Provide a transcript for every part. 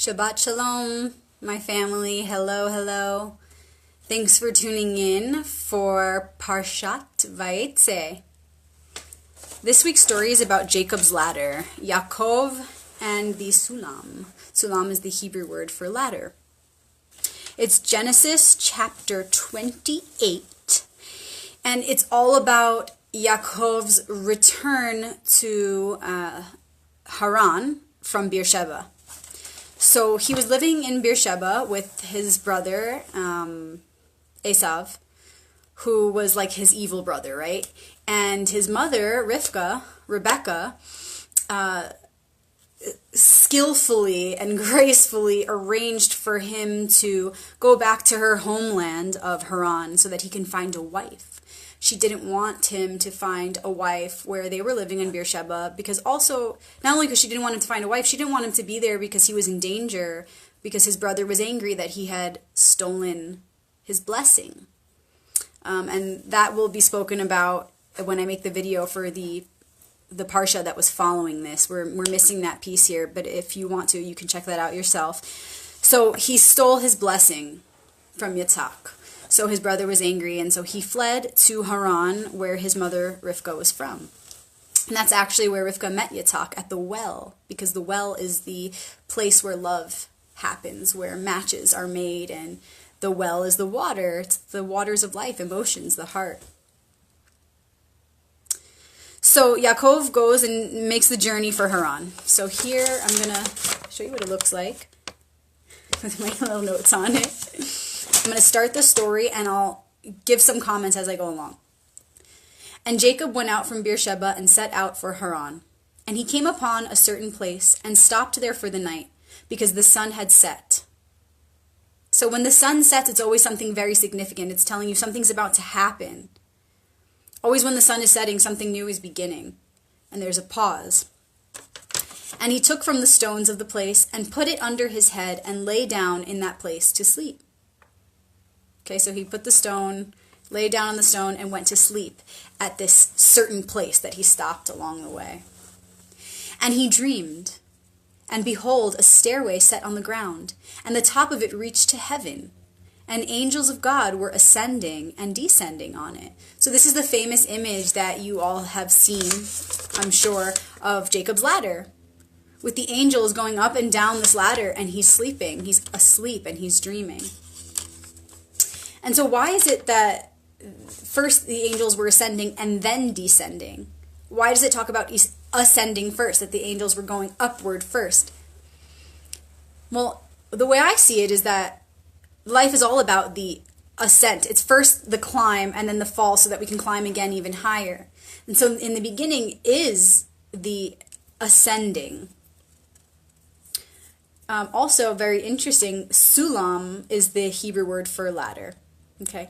Shabbat Shalom, my family. Hello, hello. Thanks for tuning in for Parshat Vayeitzei. This week's story is about Jacob's ladder, Yaakov and the Sulam. Sulam is the Hebrew word for ladder. It's Genesis chapter 28, and it's all about Yaakov's return to Haran from Beersheba. So he was living in Beersheba with his brother, Esav, who was like his evil brother, right? And his mother, Rebecca, skillfully and gracefully arranged for him to go back to her homeland of Haran so that he can find a wife. She didn't want him to find a wife where they were living in Beersheba, because also, not only because she didn't want him to find a wife, she didn't want him to be there because he was in danger, because his brother was angry that he had stolen his blessing. And that will be spoken about when I make the video for the Parsha that was following this. We're missing that piece here, but if you want to, you can check that out yourself. So he stole his blessing from Yitzhak. So his brother was angry, and so he fled to Haran, where his mother Rivka was from. And that's actually where Rivka met Yitzhak, at the well, because the well is the place where love happens, where matches are made, and the well is the water. It's the waters of life, emotions, the heart. So Yaakov goes and makes the journey for Haran. So here I'm going to show you what it looks like with my little notes on it. I'm going to start the story and I'll give some comments as I go along. And Jacob went out from Beersheba and set out for Haran. And he came upon a certain place and stopped there for the night, because the sun had set. So when the sun sets, it's always something very significant. It's telling you something's about to happen. Always when the sun is setting, something new is beginning. And there's a pause. And he took from the stones of the place and put it under his head and lay down in that place to sleep. Okay, so he put the stone, lay down on the stone, and went to sleep at this certain place that he stopped along the way. And he dreamed, and behold, a stairway set on the ground, and the top of it reached to heaven, and angels of God were ascending and descending on it. So this is the famous image that you all have seen, I'm sure, of Jacob's ladder, with the angels going up and down this ladder, and he's sleeping, he's asleep, and he's dreaming. And so why is it that first the angels were ascending and then descending? Why does it talk about ascending first, that the angels were going upward first? Well, the way I see it is that life is all about the ascent. It's first the climb and then the fall so that we can climb again even higher. And so in the beginning is the ascending. Also, very interesting, Sulam is the Hebrew word for ladder. Okay,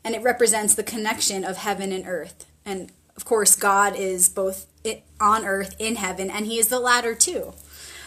and it represents the connection of heaven and earth. And of course, God is both on earth, in heaven, and he is the ladder too.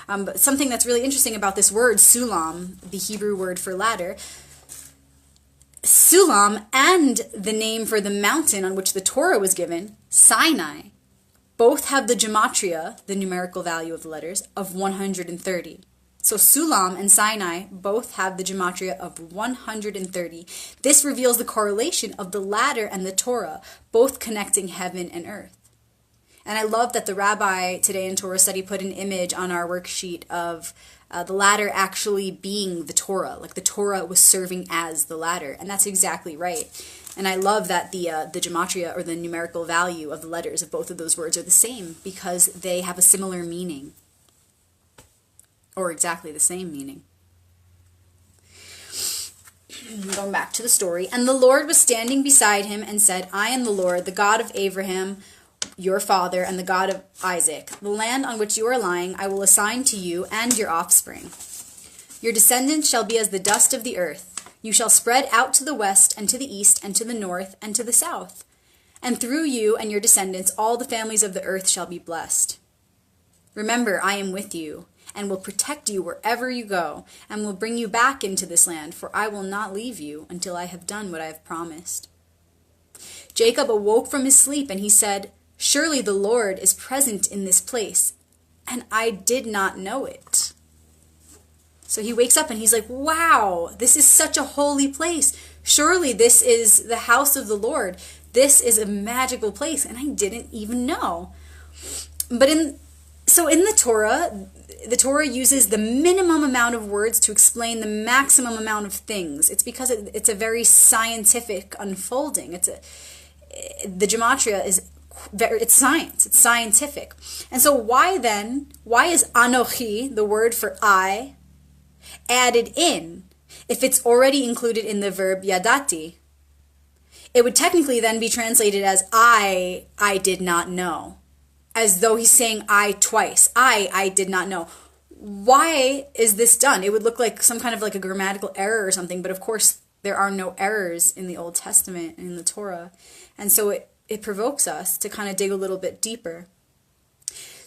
But something that's really interesting about this word, Sulam, the Hebrew word for ladder, Sulam and the name for the mountain on which the Torah was given, Sinai, both have the gematria, the numerical value of the letters, of 130. So Sulam and Sinai both have the gematria of 130. This reveals the correlation of the ladder and the Torah, both connecting heaven and earth. And I love that the rabbi today in Torah study put an image on our worksheet of the ladder actually being the Torah, like the Torah was serving as the ladder. And that's exactly right. And I love that the gematria, or the numerical value of the letters of both of those words, are the same, because they have a similar meaning. Or exactly the same meaning. Going back to the story. And the Lord was standing beside him and said, I am the Lord, the God of Abraham, your father, and the God of Isaac. The land on which you are lying I will assign to you and your offspring. Your descendants shall be as the dust of the earth. You shall spread out to the west and to the east and to the north and to the south. And through you and your descendants all the families of the earth shall be blessed. Remember, I am with you, and will protect you wherever you go, and will bring you back into this land, for I will not leave you until I have done what I have promised. Jacob awoke from his sleep, and he said, Surely the Lord is present in this place, and I did not know it. So he wakes up and he's like, wow, this is such a holy place. Surely this is the house of the Lord. This is a magical place, and I didn't even know. But in the Torah uses the minimum amount of words to explain the maximum amount of things. It's because it's a very scientific unfolding. The gematria it's science. It's scientific. And so why is Anochi, the word for I, added in if it's already included in the verb yadati? It would technically then be translated as I did not know, as though he's saying I twice. I did not know. Why is this done? It would look like some kind of like a grammatical error or something, but of course there are no errors in the Old Testament and in the Torah. And so it provokes us to kind of dig a little bit deeper.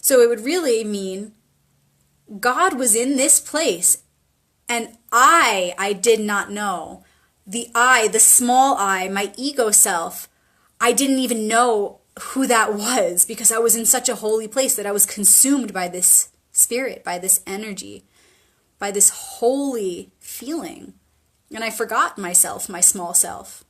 So it would really mean God was in this place, and I did not know. The I, the small I, my ego self, I didn't even know who that was, because I was in such a holy place that I was consumed by this spirit, by this energy, by this holy feeling. And I forgot myself, my small self,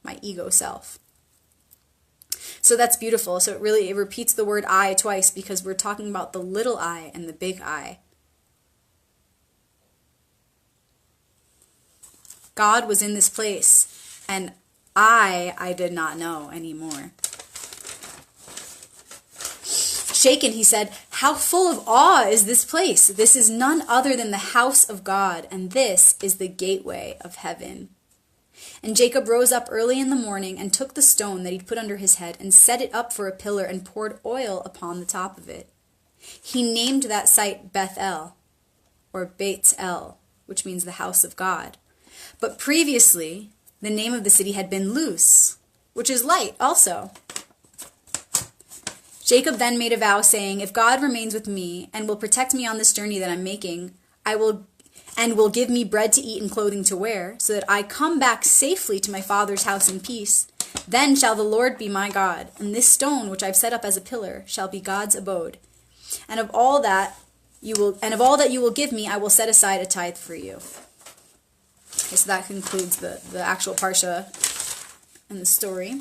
my ego self. So that's beautiful. So it repeats the word I twice, because we're talking about the little I and the big I. God was in this place, and I did not know anymore. Shaken, he said, how full of awe is this place? This is none other than the house of God, and this is the gateway of heaven. And Jacob rose up early in the morning and took the stone that he'd put under his head and set it up for a pillar and poured oil upon the top of it. He named that site Bethel, or Beit El, which means the house of God. But previously, the name of the city had been Luz, which is light also. Jacob then made a vow, saying, if God remains with me and will protect me on this journey that I'm making, will give me bread to eat and clothing to wear, so that I come back safely to my father's house in peace, then shall the Lord be my God, and this stone which I've set up as a pillar shall be God's abode. And of all that you will give me, I will set aside a tithe for you. Okay, so that concludes the actual Parsha and the story.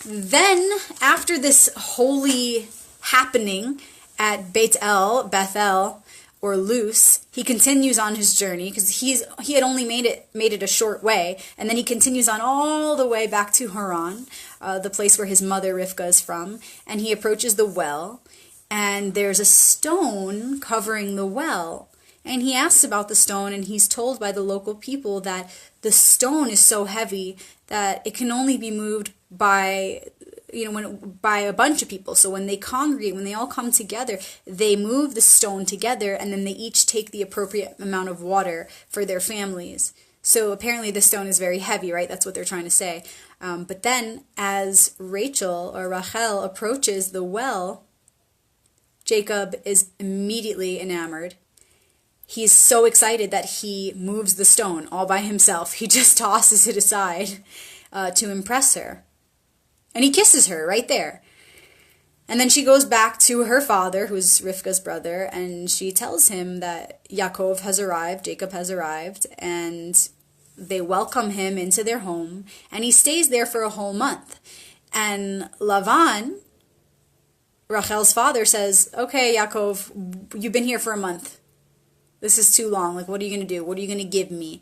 Then, after this holy happening at Bethel, or Luz, he continues on his journey, because he had only made it a short way, and then he continues on all the way back to Haran, the place where his mother Rivka is from, and he approaches the well, and there's a stone covering the well. And he asks about the stone, and he's told by the local people that the stone is so heavy that it can only be moved by a bunch of people. So when they congregate, when they all come together, they move the stone together, and then they each take the appropriate amount of water for their families. So apparently the stone is very heavy, right? That's what they're trying to say. But then as Rachel approaches the well, Jacob is immediately enamored. He's so excited that he moves the stone all by himself. He just tosses it aside to impress her. And he kisses her right there. And then she goes back to her father, who's Rivka's brother, and she tells him that Jacob has arrived, and they welcome him into their home, and he stays there for a whole month. And Lavan, Rachel's father, says, okay, Yaakov, you've been here for a month. This is too long. Like, what are you going to do? What are you going to give me?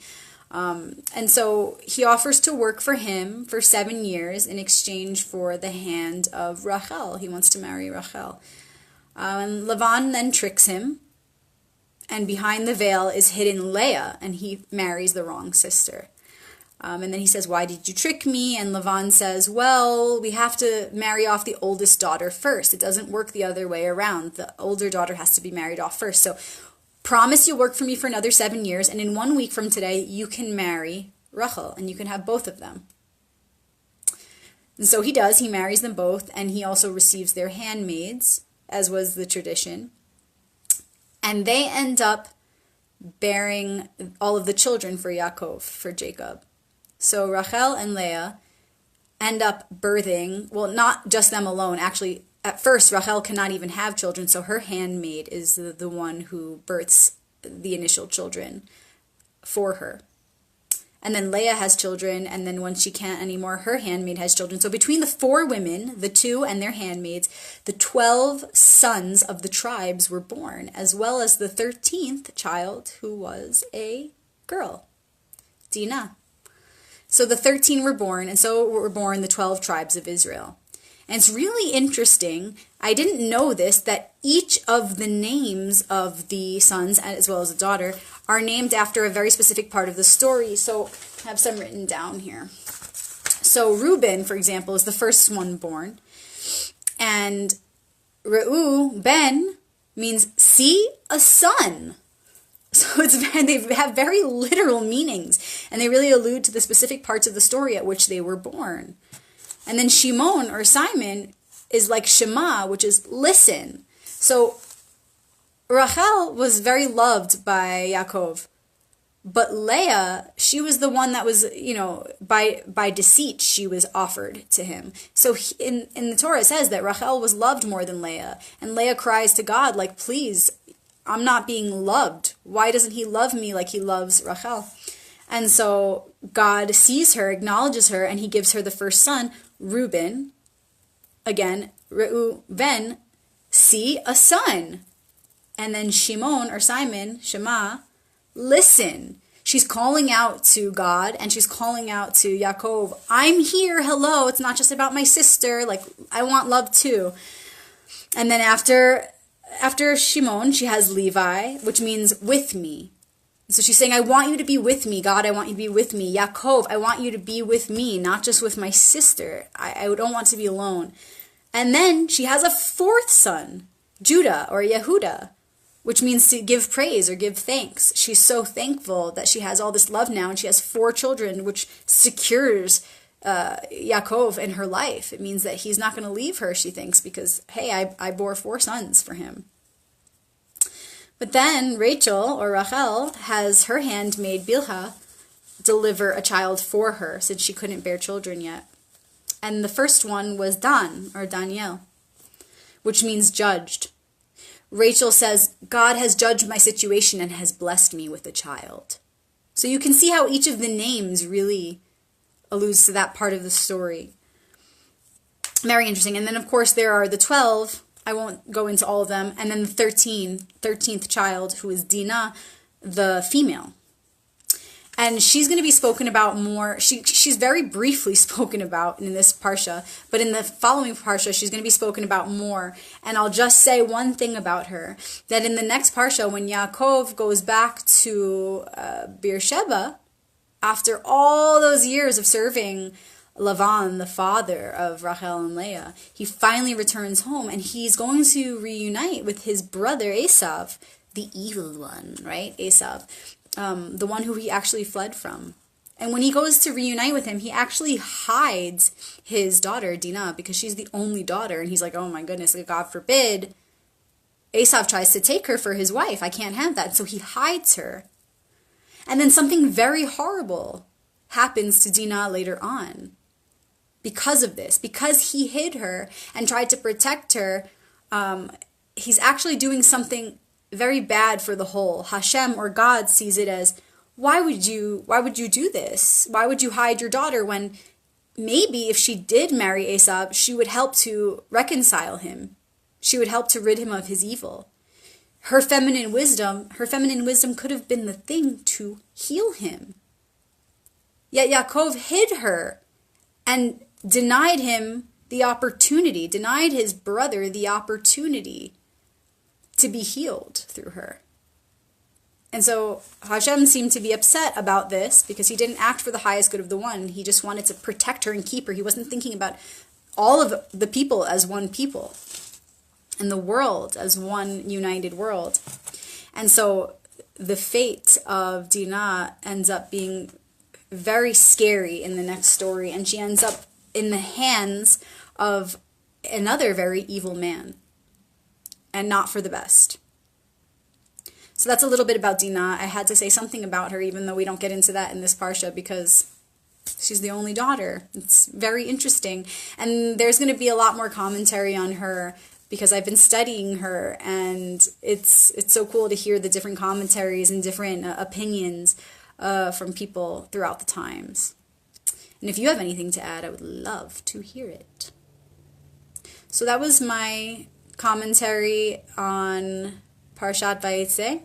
And so he offers to work for him for 7 years in exchange for the hand of Rachel. He wants to marry Rachel. And Lavan then tricks him, and behind the veil is hidden Leah, and he marries the wrong sister. And then he says, why did you trick me? And Lavan says, well, we have to marry off the oldest daughter first. It doesn't work the other way around. The older daughter has to be married off first. So promise you'll work for me for another 7 years, and in 1 week from today, you can marry Rachel, and you can have both of them. And so he does. He marries them both, and he also receives their handmaids, as was the tradition. And they end up bearing all of the children for Yaakov, for Jacob. So Rachel and Leah end up birthing, well, not just them alone, actually. At first, Rachel cannot even have children, so her handmaid is the one who births the initial children for her. And then Leah has children, and then when she can't anymore, her handmaid has children. So between the 4 women, the 2 and their handmaids, the 12 sons of the tribes were born, as well as the 13th child, who was a girl, Dinah. So the 13 were born, and so were born the 12 tribes of Israel. And it's really interesting, I didn't know this, that each of the names of the sons, as well as the daughter, are named after a very specific part of the story. So I have some written down here. So Reuben, for example, is the first one born. And Reuben means see a son. So they have very literal meanings, and they really allude to the specific parts of the story at which they were born. And then Shimon, or Simon, is like Shema, which is listen. So Rachel was very loved by Yaakov, but Leah, she was the one that was, by deceit, she was offered to him. So in the Torah it says that Rachel was loved more than Leah, and Leah cries to God, like, please, I'm not being loved. Why doesn't he love me like he loves Rachel? And so God sees her, acknowledges her, and he gives her the first son, Reuben. Again, Reuben, see a son. And then Shimon, or Simon, Shema, listen. She's calling out to God, and she's calling out to Yaakov, I'm here, hello, it's not just about my sister, like, I want love too. And then after Shimon, she has Levi, which means with me. So she's saying, I want you to be with me, God, I want you to be with me. Yaakov, I want you to be with me, not just with my sister. I don't want to be alone. And then she has a 4th son, Judah, or Yehuda, which means to give praise or give thanks. She's so thankful that she has all this love now, and she has 4 children, which secures Yaakov in her life. It means that he's not going to leave her, she thinks, because, hey, I bore 4 sons for him. But then Rachel, or Rachel, has her handmaid Bilhah deliver a child for her, since she couldn't bear children yet. And the first one was Dan, or Daniel, which means judged. Rachel says, God has judged my situation and has blessed me with a child. So you can see how each of the names really alludes to that part of the story. Very interesting. And then, of course, there are the 12. I won't go into all of them. And then the 13th child, who is Dinah, the female. And she's going to be spoken about more. She's very briefly spoken about in this Parsha, but in the following Parsha, she's going to be spoken about more. And I'll just say one thing about her, that in the next Parsha, when Yaakov goes back to Beersheba, after all those years of serving Lavan, the father of Rachel and Leah, he finally returns home, and he's going to reunite with his brother Esav, the evil one, right? Esav. The one who he actually fled from. And when he goes to reunite with him, he actually hides his daughter, Dinah, because she's the only daughter. And he's like, oh my goodness, God forbid. Esav tries to take her for his wife. I can't have that. So he hides her. And then something very horrible happens to Dinah later on. Because of this, because he hid her and tried to protect her, he's actually doing something very bad for the whole. Hashem, or God, sees it as, why would you do this? Why would you hide your daughter when maybe if she did marry Esav, she would help to reconcile him. She would help to rid him of his evil. Her feminine wisdom could have been the thing to heal him. Yet Yaakov hid her and denied him the opportunity, denied his brother the opportunity to be healed through her. And so Hashem seemed to be upset about this because he didn't act for the highest good of the one. He just wanted to protect her and keep her. He wasn't thinking about all of the people as one people and the world as one united world. And so the fate of Dinah ends up being very scary in the next story, and she ends up in the hands of another very evil man, and not for the best. So that's a little bit about Dinah. I had to say something about her, even though we don't get into that in this Parsha, because she's the only daughter. It's very interesting. And there's going to be a lot more commentary on her because I've been studying her, and it's so cool to hear the different commentaries and different opinions from people throughout the times. And if you have anything to add, I would love to hear it. So that was my commentary on Parshat Vayeitzei,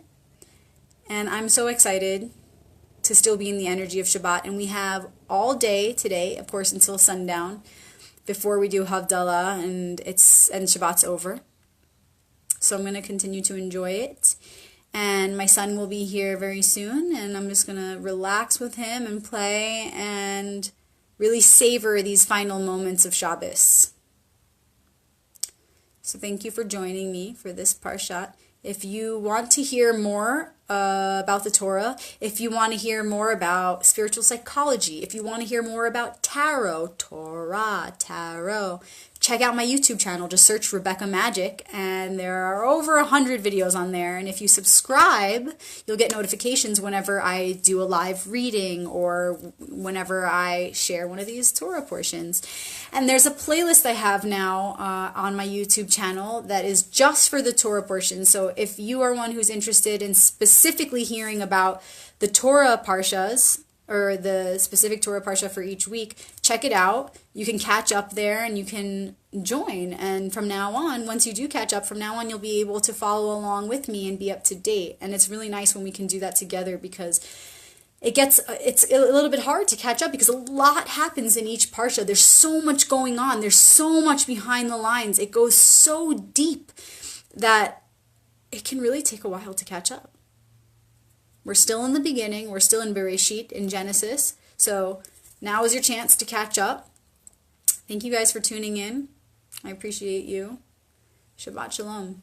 and I'm so excited to still be in the energy of Shabbat. And we have all day today, of course, until sundown, before we do Havdalah and Shabbat's over. So I'm going to continue to enjoy it. And my son will be here very soon, and I'm just going to relax with him and play and really savor these final moments of Shabbos. So thank you for joining me for this Parshat. If you want to hear more about the Torah, if you want to hear more about spiritual psychology, if you want to hear more about tarot, check out my YouTube channel. Just search Rebecca Magic, and there are over 100 videos on there. And if you subscribe, you'll get notifications whenever I do a live reading or whenever I share one of these Torah portions. And there's a playlist I have now on my YouTube channel that is just for the Torah portions. So if you are one who's interested in specifically hearing about the Torah parshas, or the specific Torah parsha for each week, check it out. You can catch up there and you can join. And from now on, once you do catch up, from now on you'll be able to follow along with me and be up to date. And it's really nice when we can do that together, because it's a little bit hard to catch up because a lot happens in each parsha. There's so much going on. There's so much behind the lines. It goes so deep that it can really take a while to catch up. We're still in the beginning. We're still in Bereshit, in Genesis. So now is your chance to catch up. Thank you guys for tuning in. I appreciate you. Shabbat Shalom.